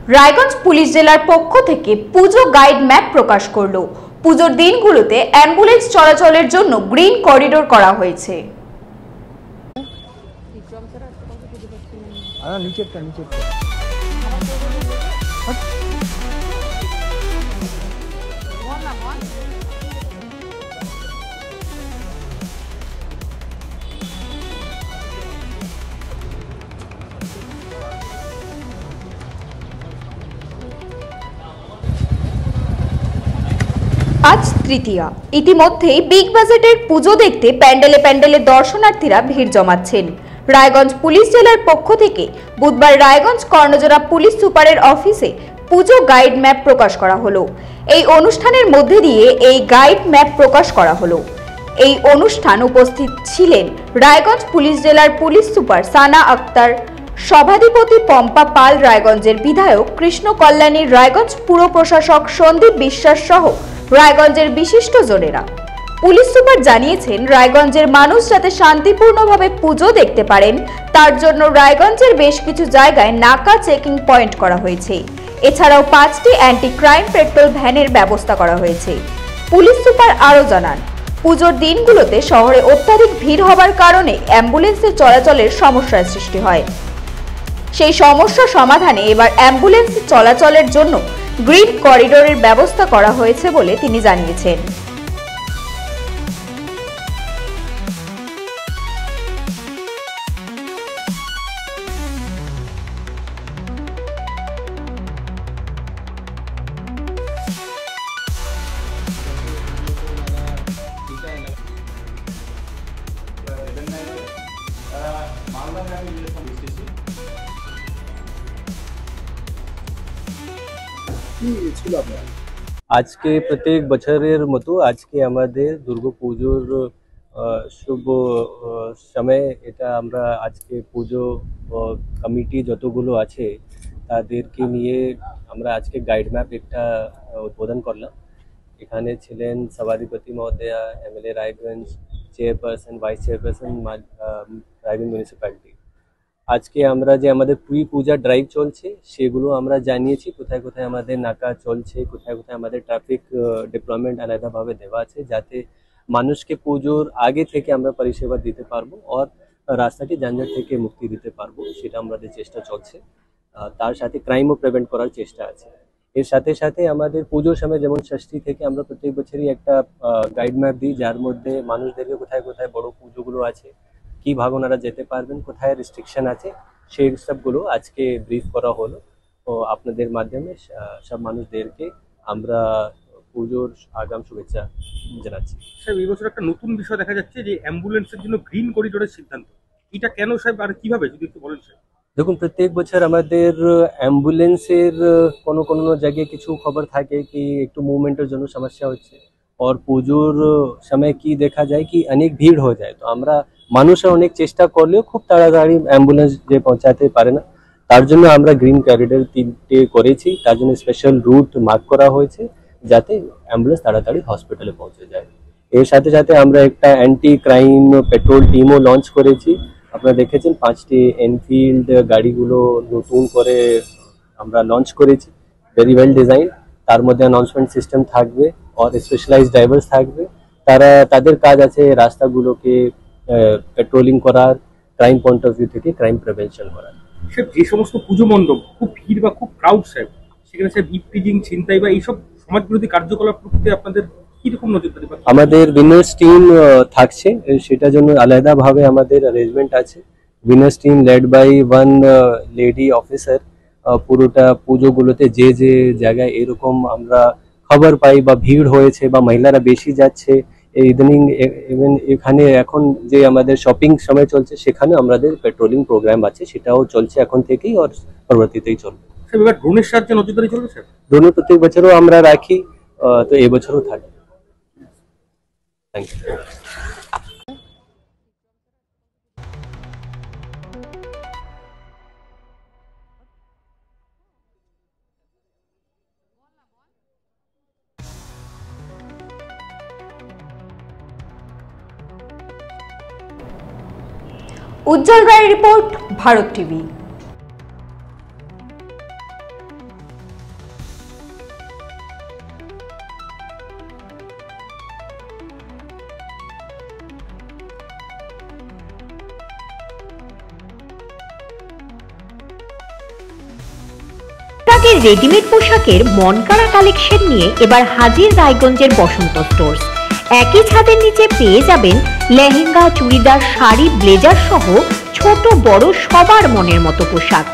Raiganj police জেলার পক্ষ থেকে পুজো গাইড ম্যাপ প্রকাশ করলো। পুজোর দিনগুলোতে অ্যাম্বুলেন্স চলাচলের জন্য গ্রিন করিডোর করা হয়েছে। আজ তৃতীয়া, ইতিমধ্যেই বিগ বাজেটের পুজো দেখতে প্যান্ডেলে প্যান্ডেলে দর্শনার্থীরা ভিড় জমাচ্ছেন। রায়গঞ্জ পুলিশ জেলার পক্ষ থেকে বুধবার রায়গঞ্জ কর্ণজোড়া পুলিশ সুপারের অফিসে পুজো গাইড ম্যাপ প্রকাশ করা হলো। এই অনুষ্ঠানের মধ্যে দিয়ে এই গাইড ম্যাপ প্রকাশ করা হলো। এই অনুষ্ঠান উপস্থিত ছিলেন রায়গঞ্জ পুলিশ জেলার পুলিশ সুপার সানা আক্তার, সভাধিপতি পম্পা পাল, রায়গঞ্জের বিধায়ক কৃষ্ণ কল্যাণী, রায়গঞ্জ পুর প্রশাসক সন্দীপ বিশ্বাস সহ রায়গঞ্জের বিশিষ্ট জনেরা। পুলিশ সুপার জানিয়েছেন, রায়গঞ্জের মানুষ যাতে শান্তিপূর্ণভাবে পুজো দেখতে পারেন তার জন্য রায়গঞ্জের বেশ কিছু জায়গায় নাকা চেকিং পয়েন্ট করা হয়েছে। এছাড়াও 5টি অ্যান্টি ক্রাইম পেট্রোল ভ্যানের ব্যবস্থা করা হয়েছে। পুলিশ সুপার আরও জানান, পুজোর দিনগুলোতে শহরে অত্যাধিক ভিড় হবার কারণে অ্যাম্বুলেন্সের চলাচলের সমস্যার সৃষ্টি হয়। সেই সমস্যা সমাধানে এবার অ্যাম্বুলেন্স চলাচলের জন্য গ্রিন করিডোরের ব্যবস্থা করা হয়েছে বলে তিনি জানিয়েছেন। आज के प्रत्येक बछरेर मतो आज के आमादेर दुर्गा पुजोर शुभ समय এটা আমরা আজকে পুজো কমিটি যতগুলো আছে তাদেরকে নিয়ে আমরা আজকে গাইড ম্যাপ একটা উদ্বোধন করলাম। এখানে ছিলেন সভাধিপতি মহোদয়া, MLA Raiganj, chairperson, vice chairperson Raiganj municipality. আজকে আমরা যে আমাদের প্রি পূজা ড্রাইভ চলছে সেগুলো আমরা জানিয়েছি, কোথায় কোথায় আমাদের নাকা চলছে, কোথায় কোথায় আমাদের ট্রাফিক ডিপ্লয়মেন্ট আলাদাভাবে দেওয়া আছে, যাতে মানুষকে পুজোর আগে থেকে আমরা পরিষেবা দিতে পারবো আর রাস্তাটি যানজট থেকে মুক্তি দিতে পারবো, সেটা আমাদের চেষ্টা চলছে। তার সাথে ক্রাইমও প্রিভেন্ট করার চেষ্টা আছে। এর সাথে সাথে আমাদের পুজোর সময় যেমন ষষ্ঠী থেকে আমরা প্রত্যেক বছরই একটা গাইড ম্যাপ দিই, যার মধ্যে মানুষদেরকে কোথায় কোথায় বড় পুজোগুলো আছে, কিভাবে ওনারা যেতে পারবেন, কোথায় রেস্ট্রিকশন আছে, সেই সবগুলো আজকে ব্রিফ করা হলো। তো আপনাদের মাধ্যমে সব মানুষদেরকে আমরা পুজোর আগাম শুভেচ্ছা জানাচ্ছি। সাহেব, এই বছর একটা নতুন বিষয় দেখা যাচ্ছে যে অ্যাম্বুলেন্সের জন্য গ্রিন করিডোরের সিদ্ধান্ত, এটা কেন সাহেব আর কিভাবে যদি একটু বলেন স্যার? দেখুন, প্রত্যেক বছর আমাদের অ্যাম্বুলেন্সের কোনো কোনো জায়গায় কিছু খবর থাকে কি একটু মুভমেন্টের জন্য সমস্যা হচ্ছে, আর পুজোর সময় কি দেখা যায় কি অনেক ভিড় হয়ে যায়। তো আমরা মানুষের অনেক চেষ্টা করলেও খুব তাড়াতাড়ি অ্যাম্বুলেন্স যে পৌঁছাতে পারে না, তার জন্য আমরা গ্রিন করিডোর 3টে করেছি। তার জন্য স্পেশাল রুট মার্ক করা হয়েছে যাতে অ্যাম্বুলেন্স তাড়াতাড়ি হসপিটালে পৌঁছে যায়। এর সাথে সাথে আমরা একটা অ্যান্টি ক্রাইম পেট্রোল টিমও লঞ্চ করেছি। আপনারা দেখেছেন 5টি এনফিল্ড গাড়িগুলো নতুন করে আমরা লঞ্চ করেছি, ভেরি ওয়েল ডিজাইন। তার মধ্যে অ্যানাউন্সমেন্ট সিস্টেম থাকবে আর স্পেশালাইজড ড্রাইভার্স থাকবে। তাদের কাজ আছে রাস্তাগুলোকে পেট্রোলিং করার, ক্রাইম পয়েন্ট অফ ভিউ থেকে ক্রাইম প্রিভেনশন করার। স্যার, যে সমস্ত পুজো মণ্ডপ খুব ভিড় বা খুব ক্রাউড সাহেব, সেখানে স্যার ইভটিজিং, ছিনতাই বা এইসব সমাজবিরোধী কার্যকলাপ করতে আপনাদের কিরকম নজরদারি? আমাদের উইনার্স টিম থাকছে, সেটার জন্য আলাদাভাবে আমাদের অ্যারেঞ্জমেন্ট আছে। Winners team led by 1 lady officer পুরোটা পুজোগুলোতে যে যে জায়গায় এরকম আমরা খবর পাই বা ভিড় হয়েছে বা মহিলারা বেশি যাচ্ছে, ইদানিং ইভেন এখানে এখন যে আমাদের শপিং সময় চলছে সেখানে আমাদের পেট্রোলিং প্রোগ্রাম আছে, সেটাও চলছে এখন থেকেই আর পরবর্তীতেই চলবে। স্যার, এবার ড্রোনের সাহায্যে নজরদারি চলবে স্যার? ড্রোন প্রত্যেক বছরও আমরা রাখি, তো এই বছরও থাকবে। Thank you. উজ্জ্বল রায়ের রিপোর্ট, ভারত টিভি। রেডিমেড পোশাকের মনকাড়া কালেকশন নিয়ে এবার হাজির রায়গঞ্জের বসন্ত স্টোর্স। একই ছাদের নিচে পেয়ে যাবেন লেহেঙ্গা, চুড়িদার, শাড়ি, ব্লেজার সহ ছোট বড় সবার মনের মতো পোশাক।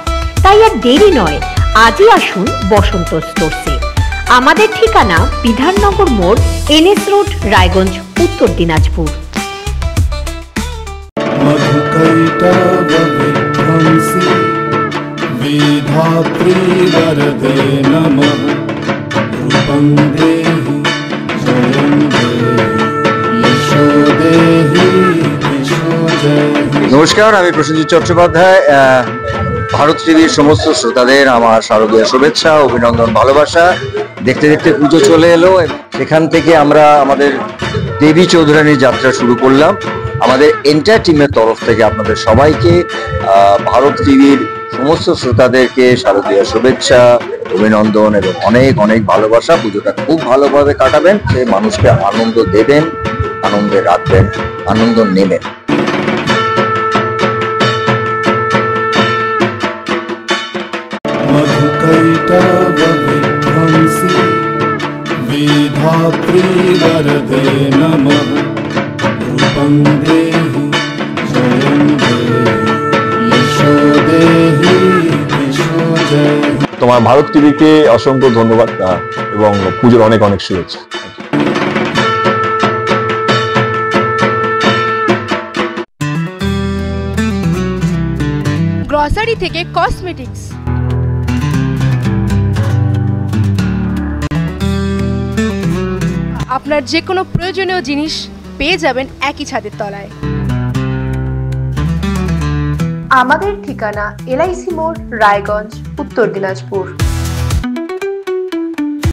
তাই আর দেরি নয়, আজই আসুন বসন্ত স্টোর্সে। আমাদের ঠিকানা বিধাননগর মোড়, NS রোড, রায়গঞ্জ, উত্তর দিনাজপুর। विधात्री वरदे नमः रूपं देहि जयं देहि यशो देहि यशो जयहि। নমস্কার, আমি প্রসেনজিৎ চট্টোপাধ্যায়। ভারত টিভির সমস্ত শ্রোতাদের আমার শারদীয় শুভেচ্ছা, অভিনন্দন, ভালোবাসা। দেখতে দেখতে পুজো চলে এলো, সেখান থেকে আমরা আমাদের দেবী চৌধুরানীর যাত্রা শুরু করলাম। আমাদের এন্টায়ার টিমের তরফ থেকে আপনাদের সবাইকে, ভারত টিভির সমস্ত শ্রোতাদেরকে শারদীয় শুভেচ্ছা, অভিনন্দন এবং অনেক অনেক ভালোবাসা। পুজোটা খুব ভালোভাবে কাটাবেন, সে মানুষকে আনন্দ দেবেন, আনন্দে রাখবেন, আনন্দ নেবেন। मधुकैटभविध्वंसी विधात्री वरदे नमः रूपं देहि जयं देहि यशो देहि यशो जयहि। তোমার ভারত টিভিকে অসংখ্য ধন্যবাদ এবং পুজোর অনেক অনেক শুভেচ্ছা। গ্রসারি থেকে কসমেটিক্স, আপনার যে কোনো প্রয়োজনীয় জিনিস পেয়ে যাবেন একই ছাদের তলায়। আমাদের ঠিকানা LIC মোড়, রায়গঞ্জ, উত্তর দিনাজপুর।